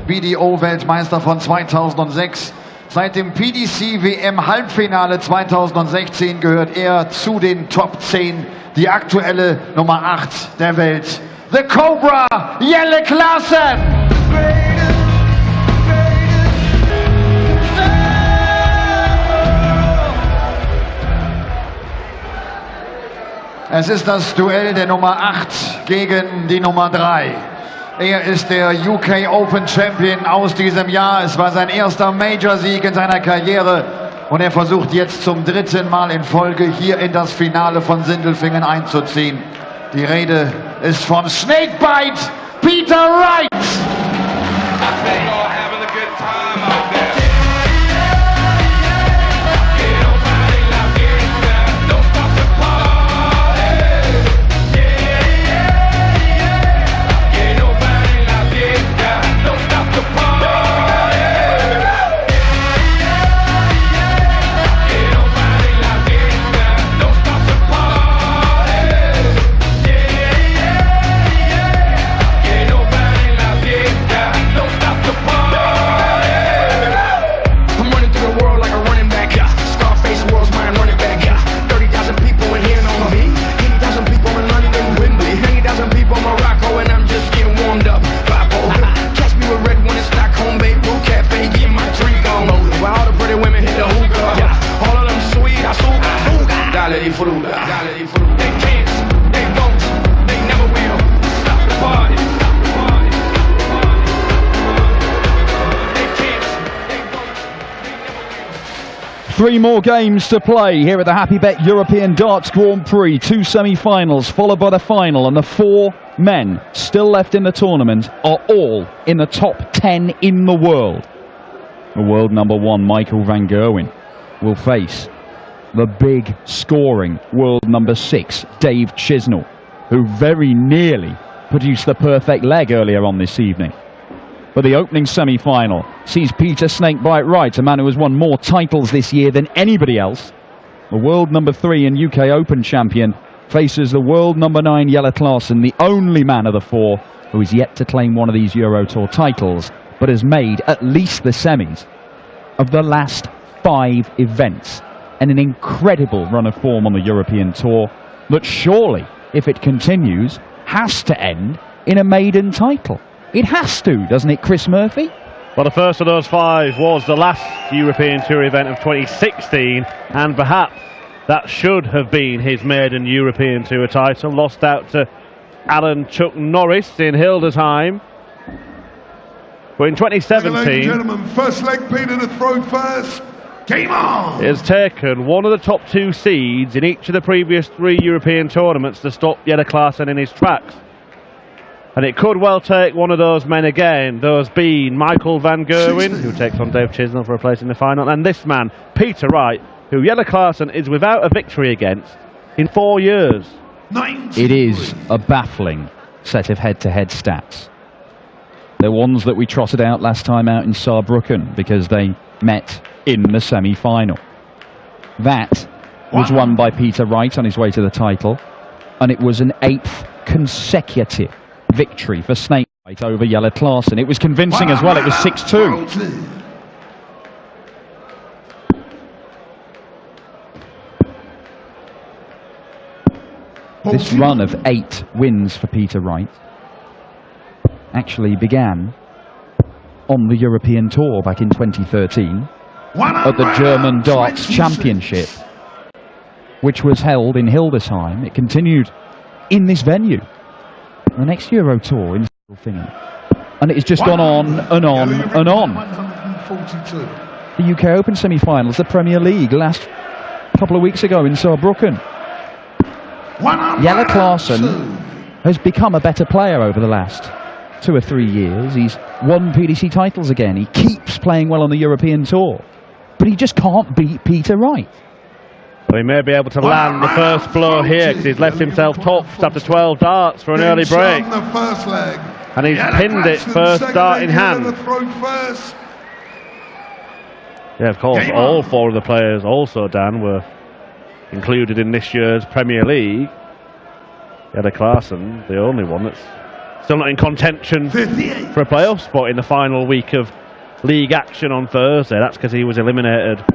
BDO-Weltmeister von 2006. Seit dem PDC-WM-Halbfinale 2016 gehört er zu den Top 10, die aktuelle Nummer 8 der Welt. The Cobra, Jelle Klaasen! Es ist das Duell der Nummer 8 gegen die Nummer 3. Er ist der UK Open Champion aus diesem Jahr. Es war sein erster Major-Sieg in seiner Karriere. Und er versucht jetzt zum 3. Mal in Folge hier in das Finale von Sindelfingen einzuziehen. Die Rede ist von Snakebite Peter Wright. Three more games to play here at the Happy Bet European Darts Grand Prix. 2 semi-finals followed by the final, and the 4 men still left in the tournament are all in the top 10 in the world. The world number 1, Michael van Gerwen, will face the big scoring world number 6, Dave Chisnall, who very nearly produced the perfect leg earlier on this evening. But the opening semi-final sees Peter Snakebite Wright, a man who has won more titles this year than anybody else. The world number 3 and UK Open champion faces the world number 9 Jelle Klaasen, the only man of the 4 who is yet to claim one of these Euro Tour titles, but has made at least the semis of the last 5 events. And an incredible run of form on the European Tour that surely, if it continues, has to end in a maiden title. It has to, doesn't it, Chris Murphy? Well, the first of those 5 was the last European Tour event of 2016, and perhaps that should have been his maiden European Tour title. Lost out to Alan Chuck Norris in Hildesheim. But in 2017, ladies and gentlemen, first leg, Peter to throw first. Game on! It has taken one of the top 2 seeds in each of the previous 3 European tournaments to stop Jelle Klaasen in his tracks. And it could well take one of those men again, those being Michael van Gerwen, who takes on Dave Chisnall for a place in the final, and this man, Peter Wright, who Jelle Klaasen is without a victory against in 4 years. It is a baffling set of head-to-head stats. They're ones that we trotted out last time out in Saarbrücken because they met in the semi-final. That was won by Peter Wright on his way to the title, and it was an 8th consecutive victory for Snakebite over Jelle Klaasen. It was convincing as well. It was 6-2. This run of 8 wins for Peter Wright actually began on the European Tour back in 2013 at the German Darts Championship, which was held in Hildesheim. It continued in this venue, the next Euro Tour in Sindelfingen, and it has just gone on and on and on. The UK Open semi-finals, the Premier League, last couple of weeks ago in Saarbrücken. Jelle Klaasen has become a better player over the last 2 or 3 years. He's won PDC titles again. He keeps playing well on the European Tour, but he just can't beat Peter Wright. Well, he may be able to land the first blow here because he's left himself topped after 12 darts for an early break. And he's pinned it first dart in hand. Yeah, of course, all 4 of the players also, Dan, were included in this year's Premier League. Jelle Klaasen, the only one that's still not in contention for a playoff spot in the final week of league action on Thursday. That's because he was eliminated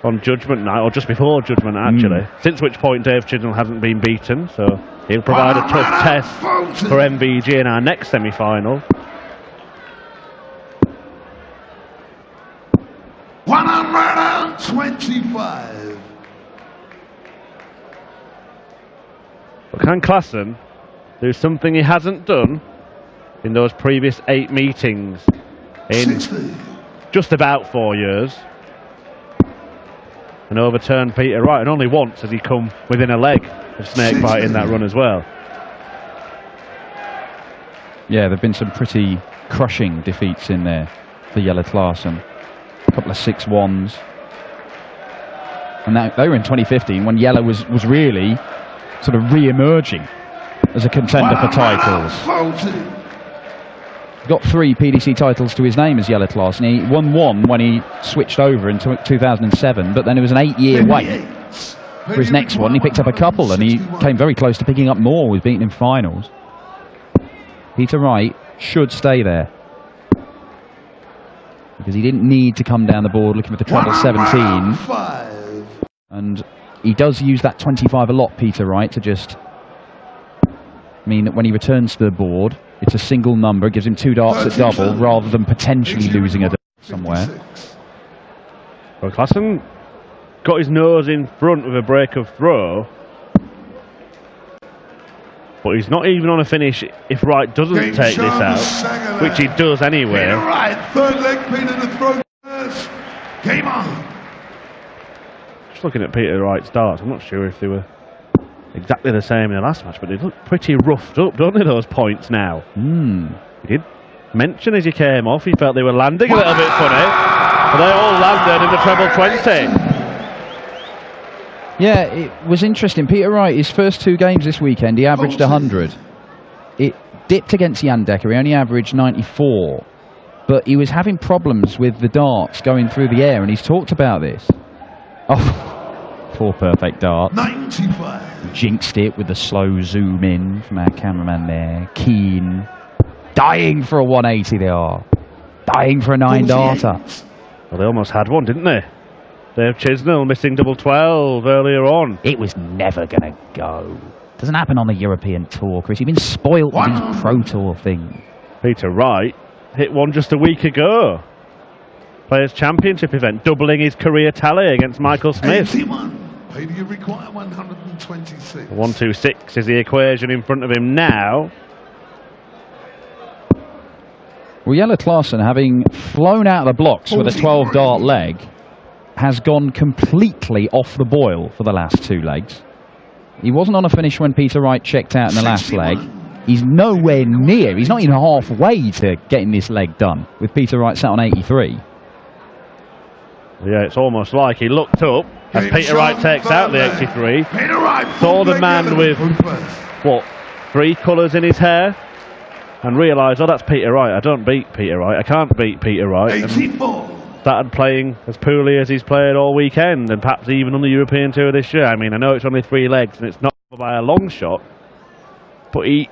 on Judgment Night, or just before Judgment Night, actually. Since which point Dave Chisnell hasn't been beaten, so he'll provide a tough test for MVG in our next semi-final. 125. But can Klaasen do something he hasn't done in those previous 8 meetings in 60. just about 4 years? And overturn Peter Wright, and only once has he come within a leg of snakebite in that run as well. Yeah, there have been some pretty crushing defeats in there for Jelle Klaasen. A couple of 6-1s. And they were in 2015 when Jelle was really sort of re-emerging as a contender for titles. Got 3 PDC titles to his name as Jelle Klaasen. He won 1 when he switched over in 2007, but then it was an 8-year wait for his next one. He picked up a couple, and he came very close to picking up more. Was beaten in finals. Peter Wright should stay there, because he didn't need to come down the board looking for the treble 17. And he does use that 25 a lot, Peter Wright, to just mean that when he returns to the board, it's a single number, gives him 2 darts at double, rather than potentially losing a dart somewhere. Well, Klaasen got his nose in front with a break of throw, but he's not even on a finish if Wright doesn't take this out, which he does anyway. Peter Wright, 3rd leg, Peter to throw first. Game on. Just looking at Peter Wright's darts, I'm not sure if they were exactly the same in the last match, but they look pretty roughed up, don't they, those points now? He did mention as he came off, he felt they were landing a little bit funny, but they all landed in the treble 20. Yeah, it was interesting. Peter Wright, his first 2 games this weekend, he averaged 100. It dipped against Jan Dekker, he only averaged 94. But he was having problems with the darts going through the air, and he's talked about this. Oh, 4 perfect darts. 95. Jinxed it with the slow zoom in from our cameraman there. Keen. Dying for a 180 they are. Dying for a 9-darter. Well, they almost had one, didn't they? Dave Chisnell missing double 12 earlier on. It was never going to go. Doesn't happen on the European Tour, Chris. You've been spoilt with these Pro Tour things. Peter Wright hit one just a week ago. Players' Championship event, doubling his career tally against Michael Smith. 81. Peter, you require 126. 126 is the equation in front of him now. Well, Jelle Klaasen, having flown out of the blocks with a 12-dart leg, has gone completely off the boil for the last 2 legs. He wasn't on a finish when Peter Wright checked out in the last leg. He's nowhere near. He's not even halfway to getting this leg done, with Peter Wright sat on 83. Yeah, it's almost like he looked up as Peter Wright takes out the 83. Saw the man with, what, 3 colours in his hair, and realised, oh, that's Peter Wright. I don't beat Peter Wright. I can't beat Peter Wright. 84. Started playing as poorly as he's played all weekend, and perhaps even on the European Tour this year. I mean, I know it's only 3 legs and it's not by a long shot, but he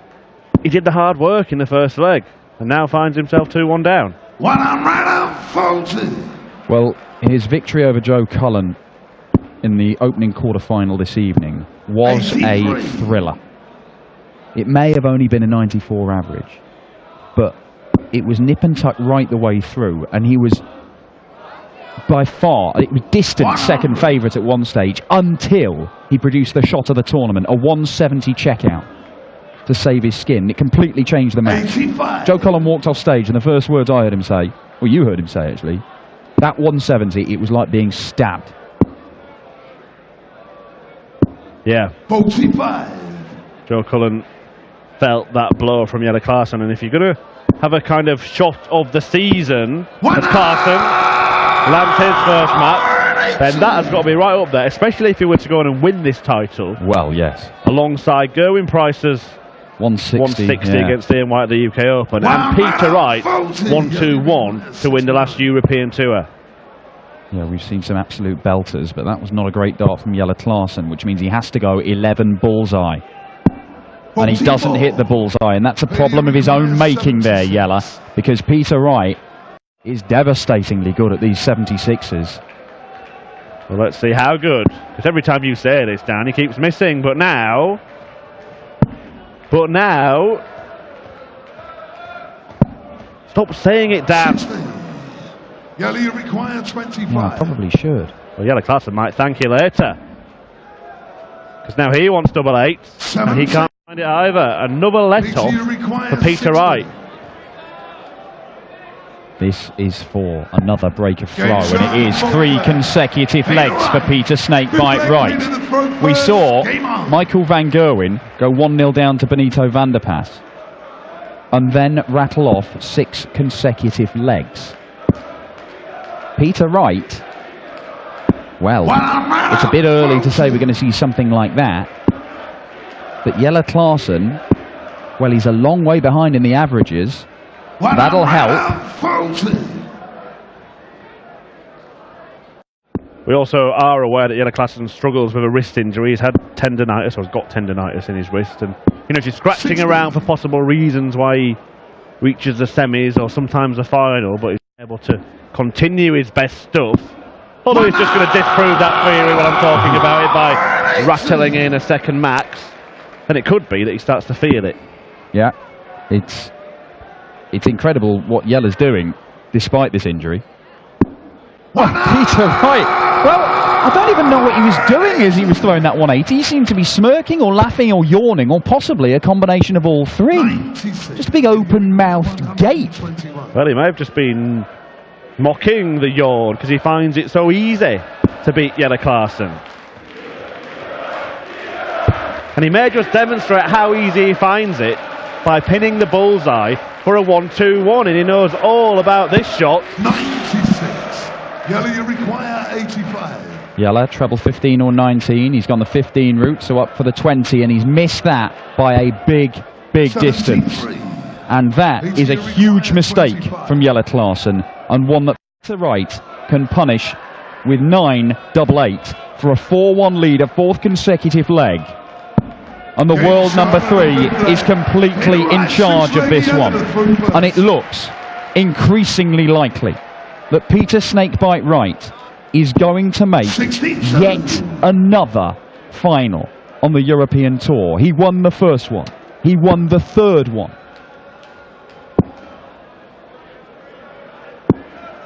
did the hard work in the first leg and now finds himself 2-1 down. 140. Well, his victory over Joe Cullen in the opening quarter-final this evening was a thriller. It may have only been a 94 average, but it was nip and tuck right the way through, and he was by far, it was distant second favourite at one stage until he produced the shot of the tournament, a 170 checkout to save his skin. It completely changed the match. 85. Joe Cullen walked off stage, and the first words I heard him say, well, you heard him say actually, that 170, it was like being stabbed. Yeah. 45. Joe Cullen felt that blow from Jelle Klaasen, and if you're going to have a kind of shot of the season as Klaasen lands his first match, then that has got to be right up there, especially if he were to go on and win this title. Well, yes. Alongside Gerwyn Price's 160 yeah. against Ian White at the UK Open, and Peter Wright 121 to win the last European Tour. Yeah, we've seen some absolute belters, but that was not a great dart from Jelle Klaasen, which means he has to go 11 bullseye. and he doesn't hit the bullseye, and that's a problem of his own making there, Yella, because Peter Wright is devastatingly good at these 76s. Well, let's see how good, because every time you say this, Dan, he keeps missing, but now, stop saying it, Dan. Yella, you require 25. Yeah, I probably should. Well, Yella Klaasen might thank you later, because now he wants double eights, and he can't find it either. Another let-off for Peter Wright. This is for another break of throw, and it is 3 consecutive legs for Peter Snakebite Wright. We saw Michael van Gerwen go 1-0 down to Benito van der Pas, and then rattle off 6 consecutive legs. Peter Wright, well, it's a bit early to say we're going to see something like that, but Yella Klaasen, well, he's a long way behind in the averages. That'll help. We also are aware that Yella Klaasen struggles with a wrist injury. He's had tendonitis, or has got tendonitis in his wrist, and he's scratching around for possible reasons why he reaches the semis or sometimes the final, but he's able to continue his best stuff. Although he's just going to disprove that theory when I'm talking about it by rattling in a second max, and it could be that he starts to feel it. Yeah, it's incredible what Yella's doing despite this injury. Oh, Peter Wright. Well, I don't even know what he was doing as he was throwing that 180. He seemed to be smirking or laughing or yawning, or possibly a combination of all three. Just a big open-mouthed gape. Well, he may have just been mocking the yawn because he finds it so easy to beat Yella Klaasen. And he may just demonstrate how easy he finds it by pinning the bullseye for a 1-2-1, and he knows all about this shot. 96. Yella, you require 85. Yella, treble 15 or 19. He's gone the 15 route, so up for the 20, and he's missed that by a big distance. And that is a huge mistake from Yella Klaasen, and one that Peter Wright can punish with 9 double-8 for a 4-1 lead, a 4th consecutive leg. And the world number 3 is completely in charge of this one. And it looks increasingly likely that Peter Snakebite Wright is going to make yet another final on the European Tour. He won the first one. He won the third one.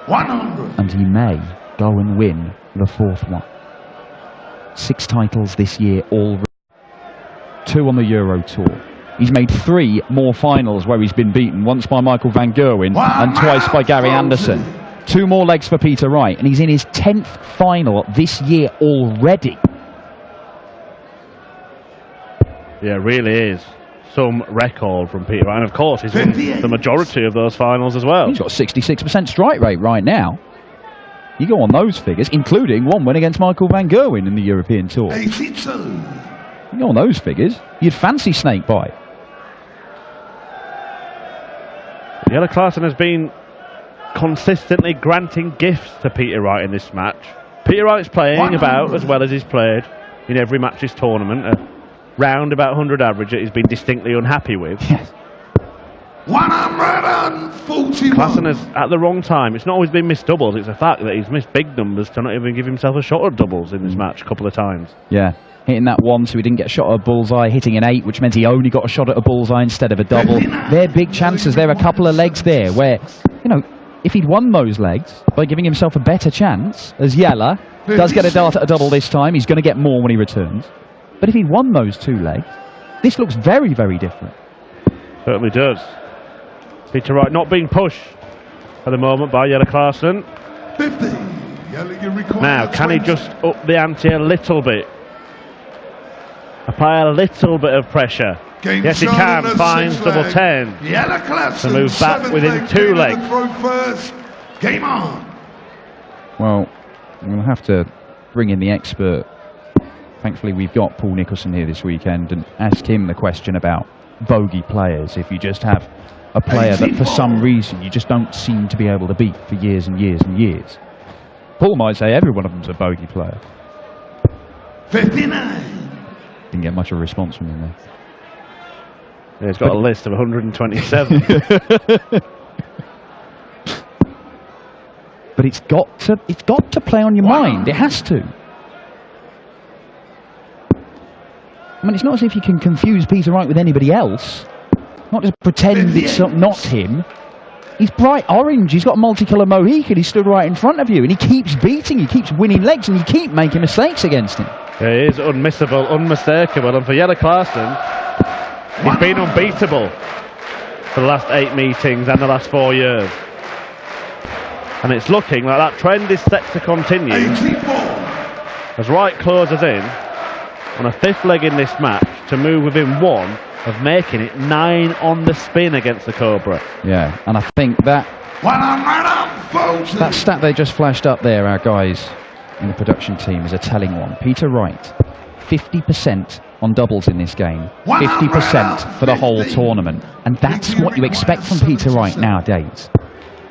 100. And he may go and win the 4th one. 6 titles this year already. 2 on the Euro Tour. He's made 3 more finals where he's been beaten, once by Michael van Gerwen and twice by Gary Anderson. 2 more legs for Peter Wright, and he's in his 10th final this year already. Yeah, it really is some record from Peter Wright, and of course he's in the majority of those finals as well. He's got a 66% strike rate right now. You go on those figures, including 1 win against Michael van Gerwen in the European Tour. 82. You know, on those figures, you'd fancy Snakebite. Yella Klaasen has been consistently granting gifts to Peter Wright in this match. Peter Wright's playing about as well as he's played in every match this tournament. Round about 100 average that he's been distinctly unhappy with. Yes. 141. Klaasen has, at the wrong time, it's not always been missed doubles, it's a fact that he's missed big numbers to not even give himself a shot at doubles in this match a couple of times. Yeah. Hitting that 1 so he didn't get a shot at a bullseye, hitting an 8 which meant he only got a shot at a bullseye instead of a double. They're big chances. There are a couple of legs there where, if he'd won those legs by giving himself a better chance, as Yella does get a dart at a double this time, he's going to get more when he returns. But if he'd won those 2 legs, this looks very, very different. Certainly does. Peter Wright not being pushed at the moment by Yella Klaasen. 50. Yella, you require Now, can 20. he just up the ante a little bit? Apply a little bit of pressure. Yes, he can. Finds double 10. Yella Klaasen To move back within 2 legs. Throw first. Game on. Well, we'll have to bring in the expert. Thankfully, we've got Paul Nicholson here this weekend and ask him the question about bogey players. If you just have a player that for some reason you just don't seem to be able to beat for years and years and years. Paul might say every one of them's a bogey player. 59. Didn't get much of a response from him there. He's got a list of 127. But it's got to play on your mind. It has to. I mean, it's not as if you can confuse Peter Wright with anybody else. Not just pretend it's not him. He's bright orange. He's got a multicolour mohican. He stood right in front of you, and he keeps beating. He keeps winning legs, and you keep making mistakes against him. Yeah, he is unmissable, unmistakable, and for Jelle Klaasen, he's been unbeatable for the last 8 meetings and the last 4 years. And it's looking like that trend is set to continue 84. as Wright closes in on a 5th leg in this match to move within 1 of making it 9 on the spin against the Cobra. Yeah, and I think that stat they just flashed up there, our guys in the production team, is a telling one. Peter Wright, 50% on doubles in this game, 50% for the whole tournament. And that's what you expect from Peter Wright nowadays.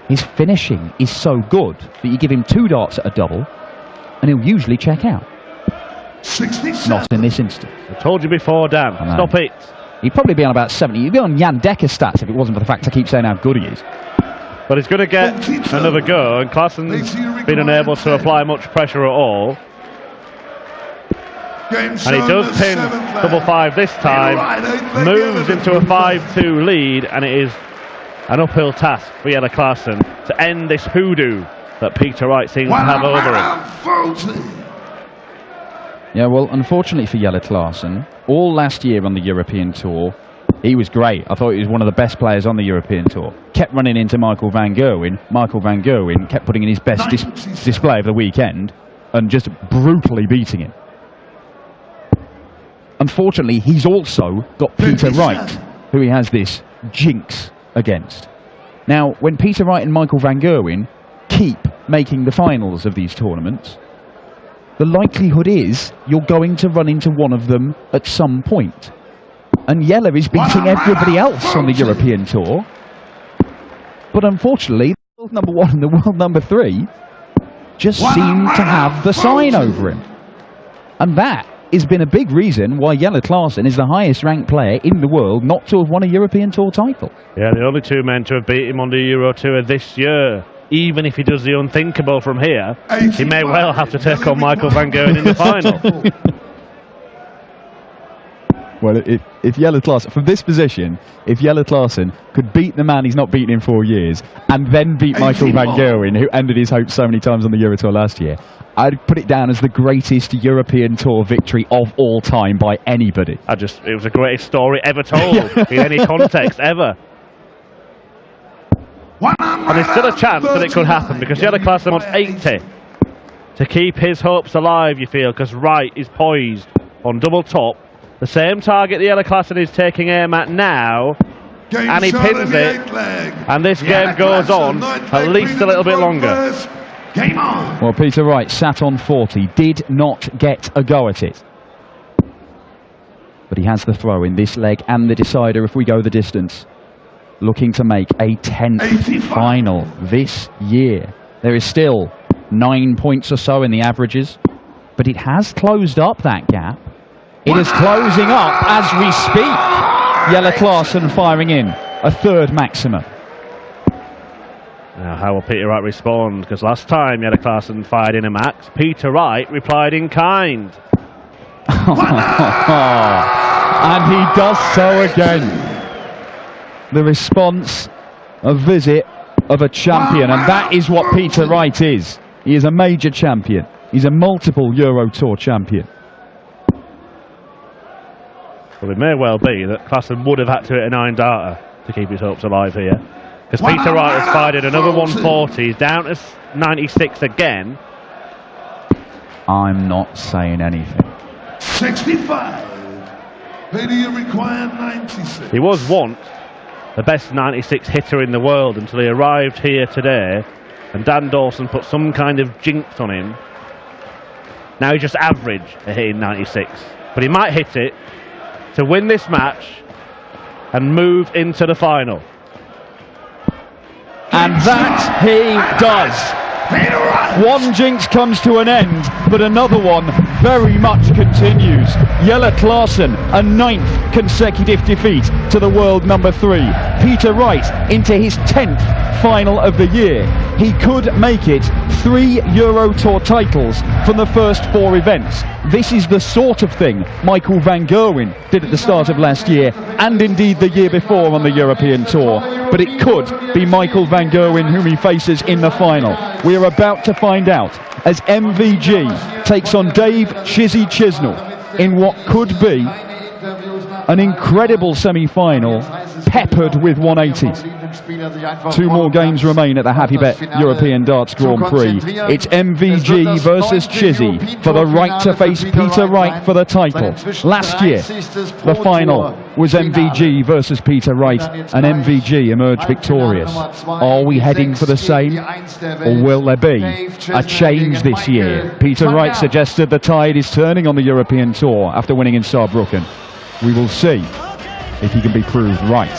His finishing is so good that you give him 2 darts at a double and he'll usually check out. 67. Not in this instance. I told you before, Dan. Stop it. He'd probably be on about 70. He'd be on Jan Dekker's stats if it wasn't for the fact I keep saying how good he is. But he's going to get another go, and Klaasen's been unable to apply much pressure at all. And he does pin double 5 this time, moves into a 5-2 lead, and it is an uphill task for Jelle Klaasen to end this hoodoo that Peter Wright seems to have over him. Yeah, well, unfortunately for Jelle Klaasen, all last year on the European Tour, he was great. I thought he was one of the best players on the European Tour. Kept running into Michael van Gerwen. Michael van Gerwen kept putting in his best display of the weekend and just brutally beating him. Unfortunately, he's also got Peter Wright, who he has this jinx against. Now, when Peter Wright and Michael van Gerwen keep making the finals of these tournaments, the likelihood is you're going to run into one of them at some point. And Jelle is beating everybody else on the European Tour. But unfortunately, the world number 1 and the world number 3 just seem to have the sign over him. And that has been a big reason why Jelle Klaasen is the highest ranked player in the world not to have won a European Tour title. Yeah, the only 2 men to have beat him on the Euro Tour this year. Even if he does the unthinkable from here, he may well have to take on Michael van Gerwen in the final. Well, if Jelle Klaasen, from this position, if Jelle Klaasen could beat the man he's not beaten in 4 years, and then beat Michael van Gerwen, who ended his hopes so many times on the Euro Tour last year, I'd put it down as the greatest European Tour victory of all time by anybody. It was the greatest story ever told in any context ever. And there's still a chance that it could happen because Jelle Klaasen wants 80 to keep his hopes alive, you feel, because Wright is poised on double top. The same target that Jelle Klaasen is taking aim at now, and he pins it, and this game goes on at least a little bit longer. Game on. Well, Peter Wright sat on 40, did not get a go at it. But he has the throw in this leg and the decider if we go the distance. Looking to make a 10th final this year. There is still 9 points or so in the averages, but it has closed up that gap. It is closing up as we speak. Jelle Klaasen firing in a 3rd maximum. Now, how will Peter Wright respond? Because last time Jelle Klaasen fired in a max, Peter Wright replied in kind. And he does so again. The response, a visit of a champion, and that is what Peter Wright is. He is a major champion. He's a multiple Euro Tour champion. Well, it may well be that Klaasen would have had to hit a 9-darter to keep his hopes alive here. Because Peter Wright has fired in another 140, he's down to 96 again. I'm not saying anything. 65. Peter, you require 96. He was once the best 96 hitter in the world until he arrived here today and Dan Dawson put some kind of jinx on him. Now he's just average at hitting 96, but he might hit it to win this match and move into the final. And that he does. Peter Wright. One jinx comes to an end, but another one very much continues. Jelle Klaasen, a 9th consecutive defeat to the world number 3. Peter Wright into his 10th final of the year. He could make it 3 Euro Tour titles from the first 4 events. This is the sort of thing Michael van Gerwen did at the start of last year, and indeed the year before on the European Tour. But it could be Michael van Gerwen whom he faces in the final. We are about to find out as MVG takes on Dave Chizzy Chisnall in what could be an incredible semi-final peppered with 180s. 2 more games remain at the Happy Bet European Darts Grand Prix. It's MVG versus Chizzy for the right to face Peter Wright for the title. Last year, the final was MVG versus Peter Wright, and MVG emerged victorious. Are we heading for the same, or will there be a change this year? Peter Wright suggested the tide is turning on the European Tour after winning in Saarbrücken. We will see if he can be proved right.